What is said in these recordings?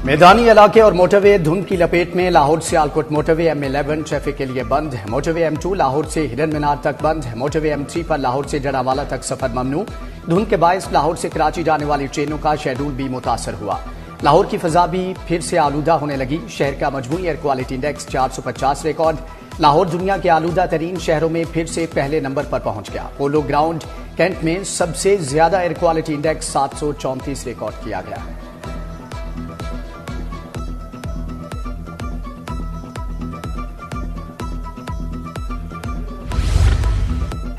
मैदानी इलाके और मोटरवे धुंध की लपेट में। लाहौर से सियालकोट मोटरवे M11 ट्रैफिक के लिए बंद है। मोटरवे M2 लाहौर से हिरन मीनार तक बंद है। मोटरवे M3 पर लाहौर से जड़ावाला तक सफर ममनू। धुंध के बायस लाहौर से कराची जाने वाली ट्रेनों का शेड्यूल भी मुतासर हुआ। लाहौर की फजा भी फिर से आलूदा होने लगी। शहर का मजमूई air quality index 450 record. Lahore दुनिया के आलूदा तरीन शहरों में फिर से पहले नंबर पर पहुंच गया। पोलो ग्राउंड कैंट में सबसे ज्यादा एयर क्वालिटी इंडेक्स 734 रिकॉर्ड किया गया।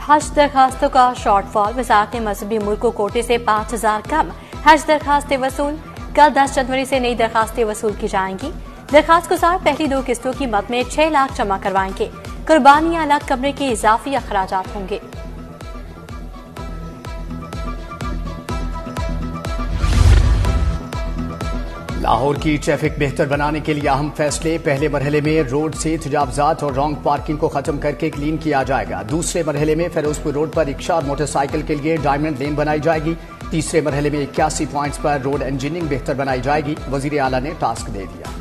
हज दरखास्तों का शॉर्टफॉल। वजारत मजहबी मुल्क को कोटे से 5000 कम हज दरखास्तें वसूल। कल 10 जनवरी से नई दरखास्तें वसूल की जाएंगी। दरखास्त गुजार पहली 2 किस्तों की मद में 6 लाख जमा करवाएंगे। कुर्बानी अलग कमरे के इजाफी अखराजात होंगे। लाहौर की ट्रैफिक बेहतर बनाने के लिए अहम फैसले। पहले मरहले में रोड से तजावजात और रॉन्ग पार्किंग को खत्म करके क्लीन किया जाएगा। दूसरे मरहले में फिरोजपुर रोड पर रिक्शा और मोटरसाइकिल के लिए डायमंड लेन बनाई जाएगी। तीसरे मरहले में 81 पॉइंट्स पर रोड इंजीनियरिंग बेहतर बनाई जाएगी। वजीर आला ने टास्क दे दिया।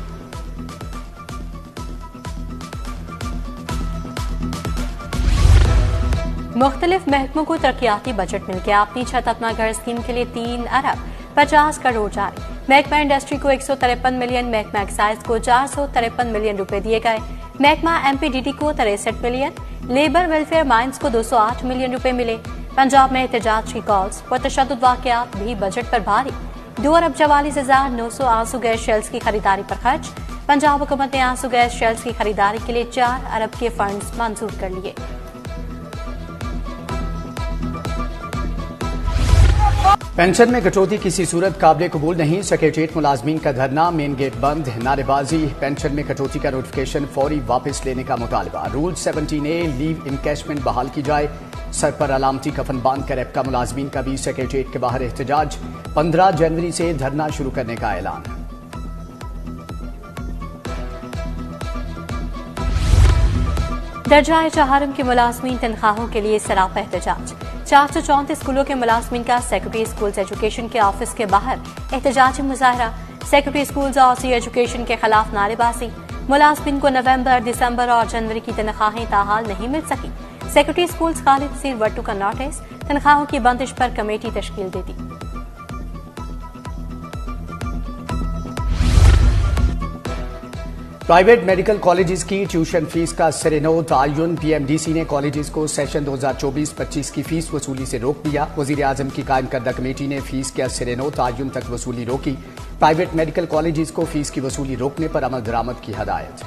मुख्तलिफ महकमों को तरक्याती बजट मिल गया। अपनी छत अपना घर स्कीम के लिए 3 अरब 50 करोड़ जारी। महकमा इंडस्ट्री को 153 मिलियन, महकमा एक्साइज को 453 मिलियन रुपए दिए गए। महकमा MPDD को 63 मिलियन, लेबर वेलफेयर माइंस को 208 मिलियन रुपए मिले। पंजाब में एहतजाज की कॉल्स व तशद्दुद वाकयात भी बजट पर भारी। 2 अरब 44,900 आंसू गैस शेल्स की खरीदारी पर खर्च। पंजाब हुकूमत ने आंसू गैस शेल्स की खरीदारी के लिए 4 अरब के फंड्स मंजूर कर लिए। पेंशन में कटौती किसी सूरत काबिल कबूल नहीं। सेक्रेटरीट मुलाजमीन का धरना, मेन गेट बंद, नारेबाजी। पेंशन में कटौती का नोटिफिकेशन फौरी वापस लेने का मुतालबा। रूल 17A लीव इनकैशमेंट बहाल की जाए। सर पर अलामती कफन बांध कर एपका मुलाजमीन का भी सेक्रेटरीट के बाहर एहतजाज। 15 जनवरी से धरना शुरू करने का ऐलान। दर्जाए चहारम के मुलाजमीन तनख्वाहों के लिए सरापा एहतजाज। 434 स्कूलों के मुलाजमीन का सेक्रेटरी स्कूल्स एजुकेशन के ऑफिस के बाहर एहतजाजी मुजाहरा। सेक्रेटरी स्कूल्स और सी एजुकेशन के खिलाफ नारेबाजी। मुलाजमीन को नवंबर, दिसंबर और जनवरी की तनख्वाहें ताहाल नहीं मिल सकी। सेक्रेटरी स्कूल्स खालिद नसीर वट्टू का नोटिस। तनख्वाहों की बंदिश पर कमेटी तश्कील दे दी। प्राइवेट मेडिकल कॉलेजेस की ट्यूशन फीस का सिरेनो तयन। PMDC ने कॉलेजेस को सेशन 2024-25 की फीस वसूली से रोक दिया। वजीर आजम की कायम करदा कमेटी ने फीस के सिरेनो तयन तक वसूली रोकी। प्राइवेट मेडिकल कॉलेजेस को फीस की वसूली रोकने पर अमल दरामद की हदायत।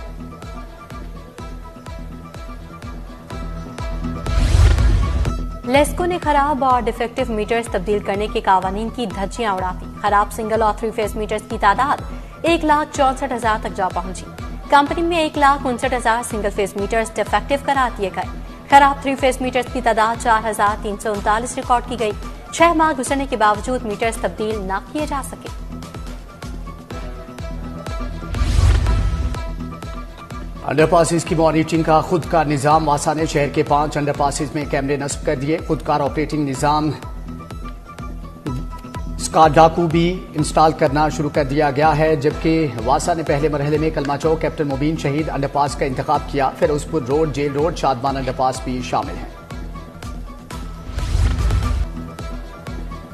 लेस्को ने खराब और डिफेक्टिव मीटर्स तब्दील करने के कावानीन की धज्जियां उड़ा दी। खराब सिंगल और 3 फेज मीटर्स की तादाद 1,64,000 तक जा पहुंची। कंपनी में 1,59,000 सिंगल फेज मीटर्स डिफेक्टिव करार दिए गए। खराब 3 फेज मीटर्स की तादाद 4,339 रिकॉर्ड की गई। 6 माह गुजरने के बावजूद मीटर्स तब्दील न किए जा सके। अंडरपासिस की मॉनिटरिंग का खुद का निजाम। वासा ने शहर के 5 अंडरपासिस में कैमरे नस्ब कर दिए। खुदकार ऑपरेटिंग निजाम डाकू भी इंस्टॉल करना शुरू कर दिया गया है। जबकि वासा ने पहले मरहले में कलमा चौक, कैप्टन मुबीन शहीद अंडरपास का इंतखाब किया। Ferozepur road, jail road, Shadman underpass भी शामिल हैं।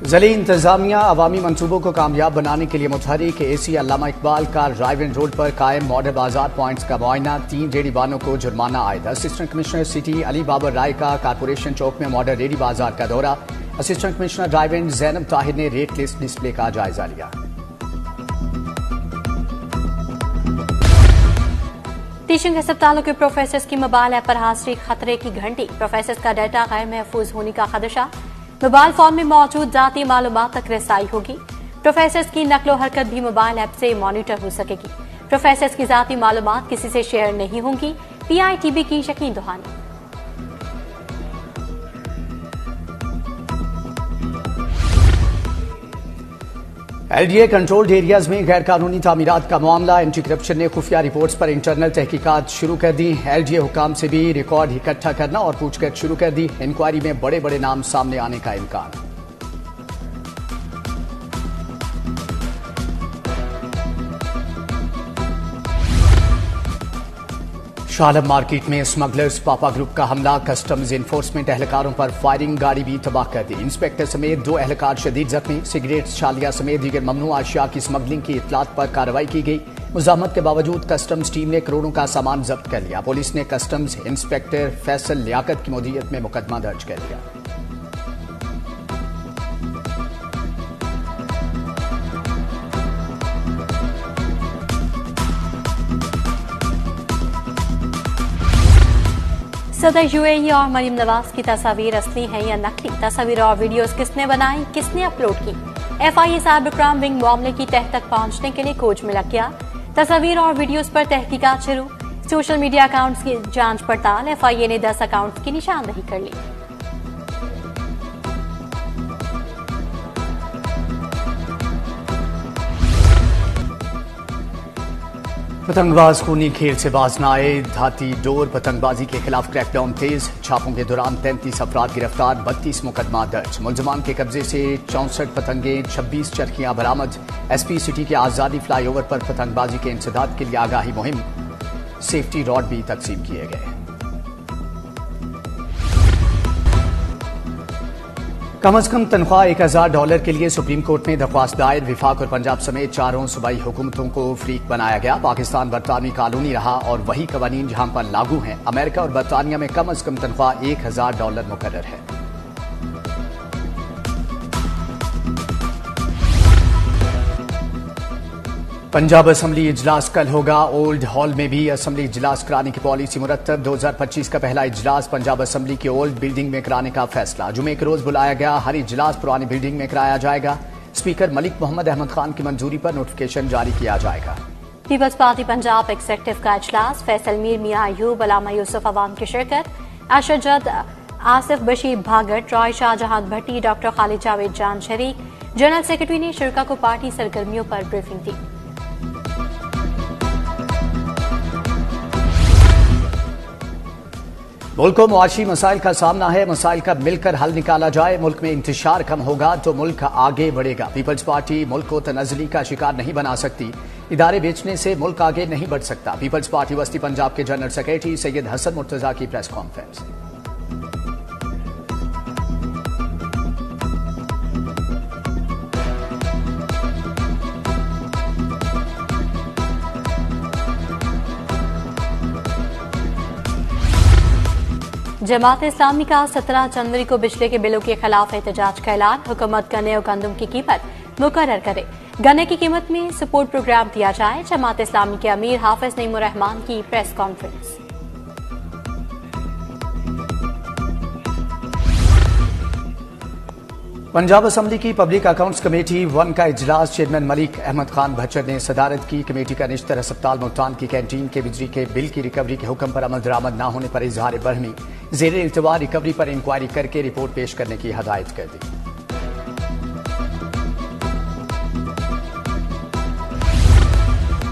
ज़िली इंतजामिया अवामी मंसूबों को कामयाब बनाने के लिए मुतहरिक। AC अल्लामा इकबाल का रायवन रोड पर कायम मॉडल बाजार पॉइंट्स का मुआयना। 3 रेडी वालों को जुर्माना आयद। Assistant commissioner city Ali Babar Rai का कारपोरेशन चौक में मॉडल रेडी बाजार का दौरा। Assistant commissioner driving Zainab Tahir ने रेट लिस्ट डिस्प्ले का जायजा लिया। टीचिंग अस्पतालों के प्रोफेसर्स की मोबाइल ऐप पर हाजिरी खतरे की घंटी। प्रोफेसर्स का डाटा गैर महफूज होने का खदशा। मोबाइल फोन में मौजूद जाती मालूमात तक रसाई होगी। प्रोफेसर्स की नकलो हरकत भी मोबाइल ऐप से मॉनिटर हो सकेगी। प्रोफेसर्स की जाती मालूमात किसी से शेयर नहीं होंगी। PITB की यकीन दहानी। LDA कंट्रोल्ड एरियाज में गैर कानूनी तामीरात का मामला। एंटी करप्शन ने खुफिया रिपोर्ट्स पर इंटरनल तहकीकात शुरू कर दी। LDA हुकाम से भी रिकॉर्ड इकट्ठा करना और पूछताछ शुरू कर दी। इंक्वायरी में बड़े बड़े नाम सामने आने का इम्कान। शालम मार्केट में स्मगलर्स पापा ग्रुप का हमला, कस्टम्स इन्फोर्समेंट एहलकारों पर फायरिंग, गाड़ी भी तबाह कर दी। इंस्पेक्टर समेत 2 एहलकार शदीद जख्मी। सिगरेट, छालिया समेत दीगर ममनू अशिया की स्मगलिंग की इत्तलात पर कार्रवाई की गई। मुजाहमत के बावजूद कस्टम्स टीम ने करोड़ों का सामान जब्त कर लिया। पुलिस ने कस्टम्स इंस्पेक्टर फैसल लियाकत की मुदीयत में मुकदमा दर्ज कर लिया। सदर यूएई और मरीम नवाज की तस्वीर असली है या नकली? तस्वीर और वीडियोस किसने बनाई, किसने अपलोड की? एफआईए साइबर क्राइम विंग मामले की तह तक पहुंचने के लिए खोज में लग गया। तस्वीर और वीडियोस पर तहकीकात शुरू। सोशल मीडिया अकाउंट्स की जांच पड़ताल। एफआईए ने 10 अकाउंट्स की निशानदही कर ली। पतंगबाज खूनी खेल से बाज न आए। धाती डोर पतंगबाजी के खिलाफ क्रैकडाउन तेज। छापों के दौरान 33 अफराद गिरफ्तार, 32 मुकदमा दर्ज। मुलजमान के कब्जे से 64 पतंगे, 26 चरखियां बरामद। एसपी सिटी के आजादी फ्लाईओवर पर पतंगबाजी के इंसदाद के लिए आगाही मुहिम। सेफ्टी रॉड भी तकसीम किए गए। कम अज कम तनख्वाह $1000 के लिए सुप्रीम कोर्ट में दरख्वास्त दायर। विफाक और पंजाब समेत 4 सूबाई हुकूमतों को फ्रीक बनाया गया। पाकिस्तान बरतानवी कॉलोनी रहा और वही कवानीन जहां पर लागू हैं। अमेरिका और बरतानिया में कम अज कम तनख्वाह $1000 मुकर्रर है। पंजाब असम्बली इजलास कल होगा। ओल्ड हॉल में भी असम्बली इजलास कराने की पॉलिसी मुरतब। 2025 का पहला इजलास पंजाब असम्बली की ओल्ड बिल्डिंग में कराने का फैसला। जुमे के रोज बुलाया गया। हर इजलास पुरानी बिल्डिंग में कराया जाएगा। स्पीकर मलिक मोहम्मद अहमद खान की मंजूरी पर नोटिफिकेशन जारी किया जाएगा। पीपल्स पार्टी पंजाब एग्जीक्यूटिव का इजलास। फैसल मीर, मियां अयूब, अलामा यूसुफ अवाम की शिरकत। अशरजद, आसिफ बशीर भागट, रॉय शाहजहां भट्टी, डॉक्टर खालिद जावेद जान शरीक। जनरल सेक्रेटरी ने शिरका को पार्टी सरगर्मियों पर ब्रीफिंग दी। मुल्क को मुआशी मसाइल का सामना है। मसाइल का मिलकर हल निकाला जाए। मुल्क में इंतशार कम होगा तो मुल्क आगे बढ़ेगा। पीपल्स पार्टी मुल्क को तनज़्ज़ुली का शिकार नहीं बना सकती। इदारे बेचने से मुल्क आगे नहीं बढ़ सकता। पीपल्स पार्टी वस्ती पंजाब के जनरल सेक्रेटरी सैयद हसन मुर्तजा की प्रेस कॉन्फ्रेंस। जमात इस्लामी का 17 जनवरी को बिजली के बिलों के खिलाफ एहतजाज का ऐलान। हुकूमत गन्ने और गंदम की कीमत मुकर्रर करे। गन्ने की कीमत में सपोर्ट प्रोग्राम दिया जाए। जमात इस्लामी के अमीर हाफिज नईमुर रहमान की प्रेस कॉन्फ्रेंस। पंजाब असम्बली की पब्लिक अकाउंट्स कमेटी 1 का इजलास चेयरमैन मलिक अहमद खान भच्चर ने सदारत की। कमेटी का निश्तर अस्पताल मुल्तान की कैंटीन के बिजली के बिल की रिकवरी के हुक्म पर अमल दरामद न होने पर इजहार बरहमी। ज़ेरे इल्तवा रिकवरी पर इंक्वायरी करके रिपोर्ट पेश करने की हदायत कर दी।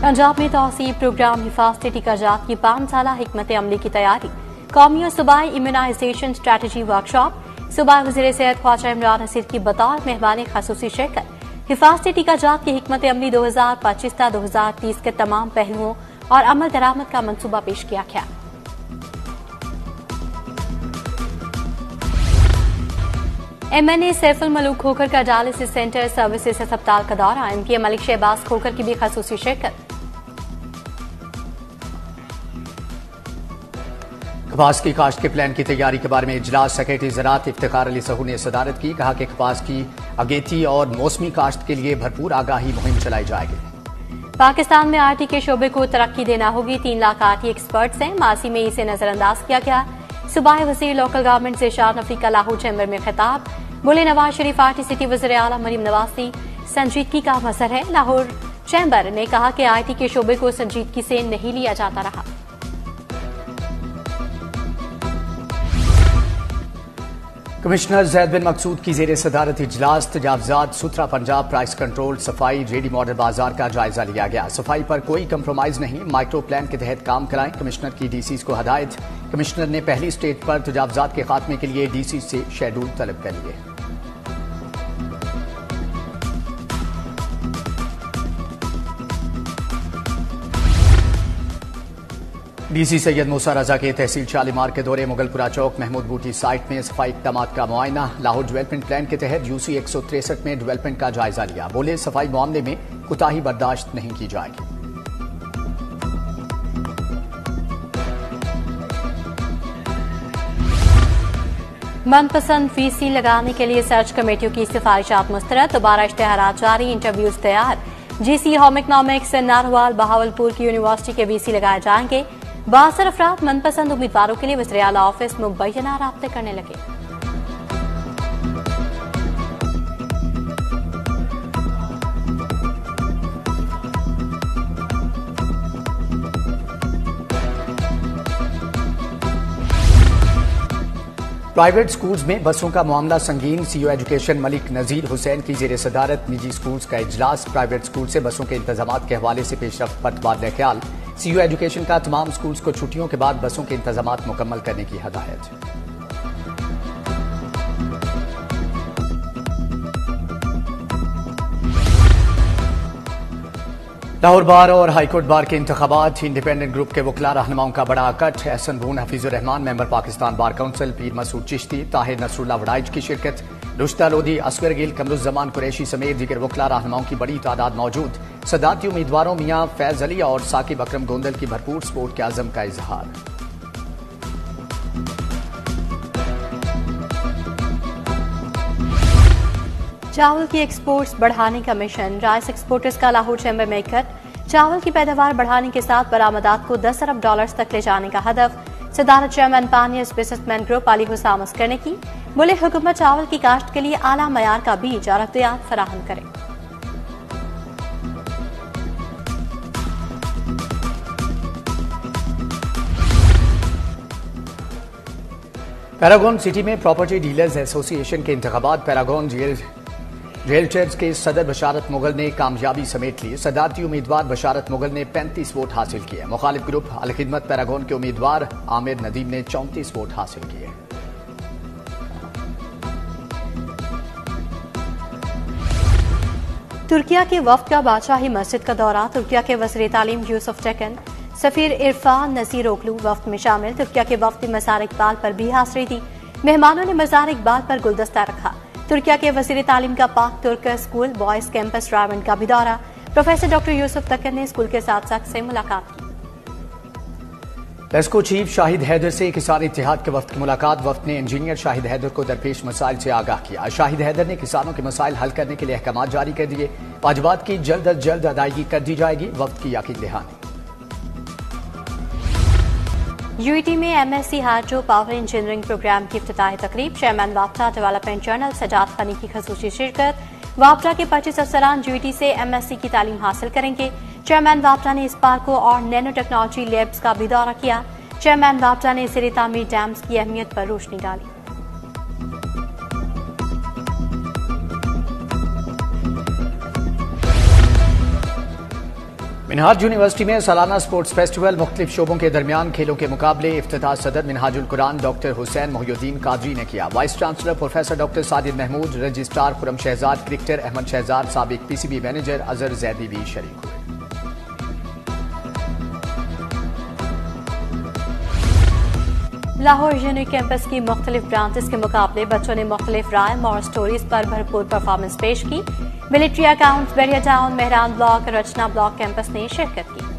पंजाब में तौसीब प्रोग्राम हिफाजती टीकाजात की 5 साला हिकमत अमली की तैयारी। कौमी और सूबाई इम्यूनाइजेशन स्ट्रेटजी वर्कशॉप। सूबाई वज़ीर सेहत ख्वाजा इमरान नसीर की बतौर मेहमान खसूसी शिरकत। हिफाजती टीकाजात की हिकमत अमली 2025 ta 2030 के तमाम पहलुओं और अमल दरामद का मंसूबा पेश किया गया। MNA सैफुल मलूक खोखर का डायलिसिस सेंटर सर्विसेज अस्पताल का दौरा। MK मलिक शहबाज खोखर की भी खसूसी शिरकत। कपास की काश्त के प्लान की तैयारी के बारे में इजलास। सेक्रेटरी ज़राअत इफ्तिखार अली सहू ने सदारत की। कहा कि कपास की अगेती और मौसमी काश्त के लिए भरपूर आगाही मुहिम चलाई जाएगी। पाकिस्तान में आरटी के शोबे को तरक्की देना होगी। 3 लाख आरटी एक्सपर्ट्स हैं। मासी में इसे नजरअंदाज किया गया। सूबाई वज़ीर लोकल गवर्नमेंट से शान नफी का लाहौर चैम्बर में खिताब। बोले नवाज शरीफ आरटी सिटी वज़ीर आला मरीम नवाज की संजीदगी का मसर है। लाहौर चैम्बर ने कहा कि आईटी के शोबे को संजीदगी से नहीं लिया जाता रहा। कमिश्नर जैद बिन मकसूद की जेर सदारत इजलास। तजावजात, सुथरा पंजाब, प्राइस कंट्रोल, सफाई, रेडी मॉडल बाजार का जायजा लिया गया। सफाई पर कोई कंप्रोमाइज नहीं। माइक्रो प्लान के तहत काम कराएं। कमिश्नर की डीसीज को हदायत। कमिश्नर ने पहली स्टेज पर तजावजात के खात्मे के लिए डीसी से शेड्यूल तलब कर लिए। डीसी सैयद मूसा रजा के तहसील शालीमार के दौरे मुगलपुरा चौक महमूद बूटी साइट में सफाई इक़दामात का मुआयना। लाहौर डेवलपमेंट प्लान के तहत यूसी 163 में डेवलपमेंट का जायजा लिया। बोले सफाई मामले में कोताही बर्दाश्त नहीं की जाएगी। मनपसंद वीसी लगाने के लिए सर्च कमेटियों की सिफारिशात मुस्तरद। दोबारा इश्तेहारात जारी, इंटरव्यूज तैयार। GC home economics narwhal Bahawalpur की यूनिवर्सिटी के वीसी लगाए जाएंगे। 62 अफराद मनपसंद उम्मीदवारों के लिए वज़ीर आला ऑफिस मुबैना राब्ते करने लगे। प्राइवेट स्कूल्स में बसों का मामला संगीन। सीईओ एजुकेशन मलिक नजीर हुसैन की जेर सदारत निजी स्कूल्स का इजलास। प्राइवेट स्कूल से बसों के इंतजामात के हवाले से पेशरफ्त पर तबादला ख्याल। सीईओ एजुकेशन का तमाम स्कूल्स को छुट्टियों के बाद बसों के इंतजामात मुकम्मल करने की हदायत। लाहौर बार और हाईकोर्ट बार के इंतखाबात। इंडिपेंडेंट ग्रुप के वकला रहनुमाओं का बड़ा अकट। Ahsan Bhoon, Hafeezur Rehman member Pakistan bar council, Peer Masood Chishti, Tahir Nasrullah Warraich की शिरकत। रुश्ता लोधी, असगर गिल, कमरुज़्ज़मान कुरैशी समेत दीगर वकला रहनुमाओं की बड़ी तादाद मौजूद। सदारती उम्मीदवारों मियां फैज अली और साकिब अकरम गोंदल की भरपूर सपोर्ट के आज़म का इजहार। चावल की एक्सपोर्ट्स बढ़ाने का मिशन। राइस एक्सपोर्टर्स का लाहौर चैम्बर में इकट्ठ। चावल की पैदावार बढ़ाने के साथ बरामदात को 10 अरब डॉलर्स तक ले जाने का हदफ। सदारत chairman pioneers businessman group Ali Hussain Maskar ने की। बोले हुकूमत चावल की काश्त के लिए आला मयार का बीज और अख्तियार फराहम करे। पैरागॉन सिटी में प्रॉपर्टी डीलर्स एसोसिएशन के इंतखाबात। पैरागॉन रियल्टर्स के सदर बशारत मुगल ने कामयाबी समेट ली। सदारती उम्मीदवार बशारत मुगल ने 35 वोट हासिल किए। मुखालिफ ग्रुप अलखिदमत पैरागॉन के उम्मीदवार आमिर नदीम ने 34 वोट हासिल किए। तुर्किया के वफ्द का बादशाही मस्जिद का दौरा। तुर्किया के वज़ीर तालीम यूसुफ टकन, सफीर इरफान नसीर ओकलू वफ्द में शामिल। तुर्किया के वफ्द मज़ार इकबाल पर भी हाजिरी दी। मेहमानों ने मज़ार इकबाल पर गुलदस्ता रखा। तुर्किया के वज़ीर तालीम का पाक तुर्क स्कूल बॉयज कैंपस रावंड का भी दौरा। प्रोफेसर डॉक्टर यूसुफ तकन ने स्कूल के साथ से मुलाकात की। पेस्को चीफ शाहिद हैदर से किसान इत्तेहाद के वफ्द की मुलाकात। वफ्द ने इंजीनियर शाहिद हैदर को दरपेश मसाइल से आगाह किया। शाहिद हैदर ने किसानों के मसाइल हल करने के लिए अहकाम जारी कर दिए। वाजिबात की जल्द अज जल्द अदायगी कर दी जाएगी। वफ्द की यकीन दहानी। यूईटी में MSc hydro power engineering program की इफ्तिताही तकरीब। चेयरमैन वापटा डेवलपमेंट जर्नल सजाद खनी की खसूसी शिरकत। वापटा के 25 अफसरान यूईटी से एमएससी की तालीम हासिल करेंगे। चेयरमैन वापटा ने इस पार्को और नैनो टेक्नोलॉजी लैब्स का भी दौरा किया। चेयरमैन वापटा ने सिरे तामीर डैम्स की अहमियत पर रोशनी डाली। मिनहाज यूनिवर्सिटी में सालाना स्पोर्ट्स फेस्टिवल। मुख्तलिफ शोबों के दरमियान खेलों के मुकाबले। इफ्तिताह सदर मिनहाजुल कुरान डॉक्टर हुसैन मोहिउद्दीन कादरी ने किया। Vice chancellor professor doctor Sajid Mahmood, registrar Khurram Shahzad, cricketer Ahmed Shahzad, साबिक पीसीबी मैनेजर अजहर जैदी भी शरीक हुए। लाहौर यूनिक कैंपस की मुख्तलिफ ब्रांचेस के मुकाबले बच्चों ने मुख्तलिफ राइम और स्टोरीज पर भरपूर परफॉर्मेंस पेश की। Military accounts, Bahria town, Mehran block, Rachna block campus ने शिरकत की।